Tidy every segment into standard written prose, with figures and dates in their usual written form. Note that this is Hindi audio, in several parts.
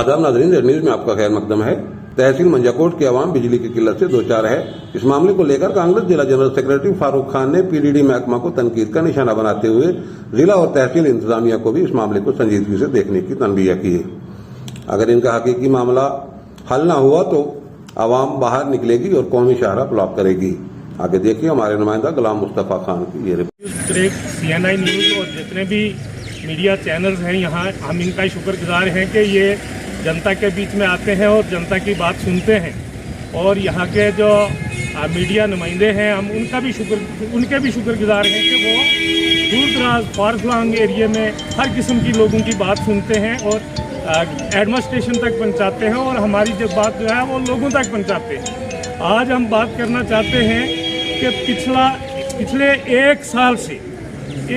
आदाब नाज़रीन, रेड न्यूज में आपका खैर मकदम है। तहसील मंजाकोट के अवाम बिजली की किल्लत से दो चार है। इस मामले को लेकर कांग्रेस जिला जनरल सेक्रेटरी फारूक खान ने पीडीडी महकमा को तनकीद का निशाना बनाते हुए जिला और तहसील इंतजामिया को भी इस मामले को संजीदगी से देखने की तनबीह की है। अगर इनका हकीकी मामला हल न हुआ तो आवाम बाहर निकलेगी और कौमी शाहरा ब्लॉक करेगी। आगे देखिए हमारे नुमाइंदा गुलाम मुस्तफा खान की ये रिपोर्ट। CNI न्यूज़ और जितने भी मीडिया चैनल्स हैं यहाँ, हम इनका शुक्रगुजार हैं कि ये जनता के बीच में आते हैं और जनता की बात सुनते हैं। और यहाँ के जो मीडिया नुमाइंदे हैं, हम उनके भी शुक्रगुजार हैं कि वो दूर दराज फार फ्लंग एरिया में हर किस्म की लोगों की बात सुनते हैं और एडमिनिस्ट्रेशन तक पहुँचाते हैं और हमारी जो बात जो है वो लोगों तक पहुँचाते हैं। आज हम बात करना चाहते हैं कि पिछले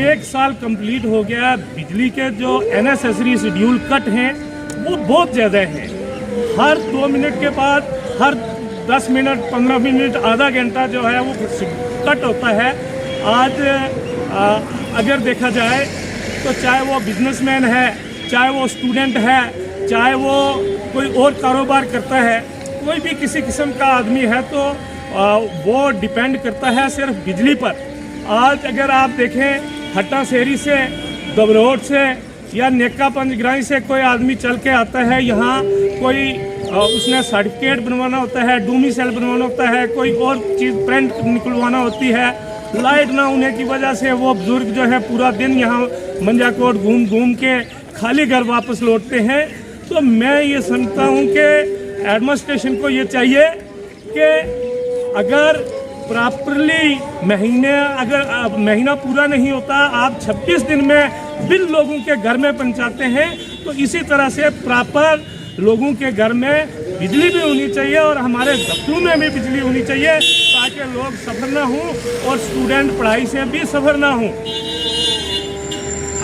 एक साल कंप्लीट हो गया। बिजली के जो अननेसेसरी शेड्यूल कट हैं वो बहुत ज़्यादा हैं। हर 2 मिनट के बाद, हर 10 मिनट, 15 मिनट, आधा घंटा जो है वो कट होता है। आज अगर देखा जाए तो चाहे वो बिजनेसमैन है, चाहे वो स्टूडेंट है, चाहे वो कोई और कारोबार करता है, कोई भी किसी किस्म का आदमी है तो वो डिपेंड करता है सिर्फ बिजली पर। आज अगर आप देखें हट्टा शेरी से, दबरोड से या नेका पंजग्राही से कोई आदमी चल के आता है यहाँ, कोई उसने सर्टिफिकेट बनवाना होता है, डोमिसाइल बनवाना होता है, कोई और चीज़ प्रिंट निकलवाना होती है। लाइट ना होने की वजह से वो बुजुर्ग जो है पूरा दिन यहाँ मंजाकोट घूम घूम के खाली घर वापस लौटते हैं। तो मैं ये समझता हूँ कि एडमिनिस्ट्रेशन को ये चाहिए कि अगर प्रॉपरली महीना पूरा नहीं होता, आप 26 दिन में बिल लोगों के घर में पहुंचाते हैं, तो इसी तरह से प्रॉपर लोगों के घर में बिजली भी होनी चाहिए और हमारे दफ्तरों में भी बिजली होनी चाहिए ताकि लोग सफ़र ना हों और स्टूडेंट पढ़ाई से भी सफ़र ना हों।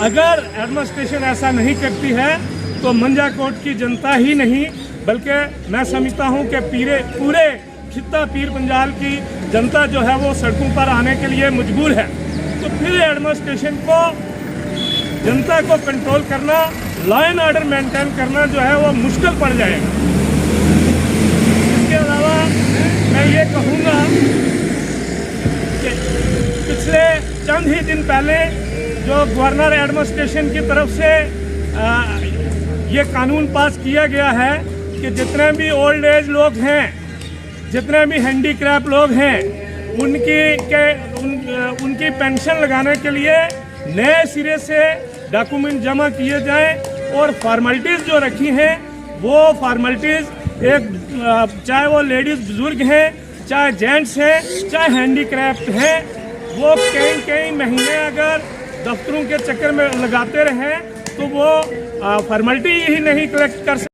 अगर एडमिनिस्ट्रेशन ऐसा नहीं करती है तो मंजाकोट की जनता ही नहीं बल्कि मैं समझता हूँ कि पूरे खित्ता पीर पंजाल की जनता जो है वो सड़कों पर आने के लिए मजबूर है। तो फिर एडमिनिस्ट्रेशन को जनता को कंट्रोल करना, लॉ एंड ऑर्डर मेंटेन करना जो है वो मुश्किल पड़ जाएगा। इसके अलावा मैं ये कहूँगा कि पिछले चंद ही दिन पहले जो गवर्नर एडमिनिस्ट्रेशन की तरफ से ये कानून पास किया गया है कि जितने भी ओल्ड एज लोग हैं, जितने भी हैंडीक्रैफ्ट लोग हैं, उनकी पेंशन लगाने के लिए नए सिरे से डॉक्यूमेंट जमा किए जाएं और फॉर्मेलिटीज़ जो रखी हैं वो फॉर्मेलिटीज़ चाहे वो लेडीज़ बुजुर्ग हैं, चाहे जेंट्स हैं, चाहे हैंडीक्रैफ्ट हैं, वो कई महीने अगर दफ्तरों के चक्कर में लगाते रहें तो वो फॉर्मेलिटी ही नहीं कलेक्ट कर सकते।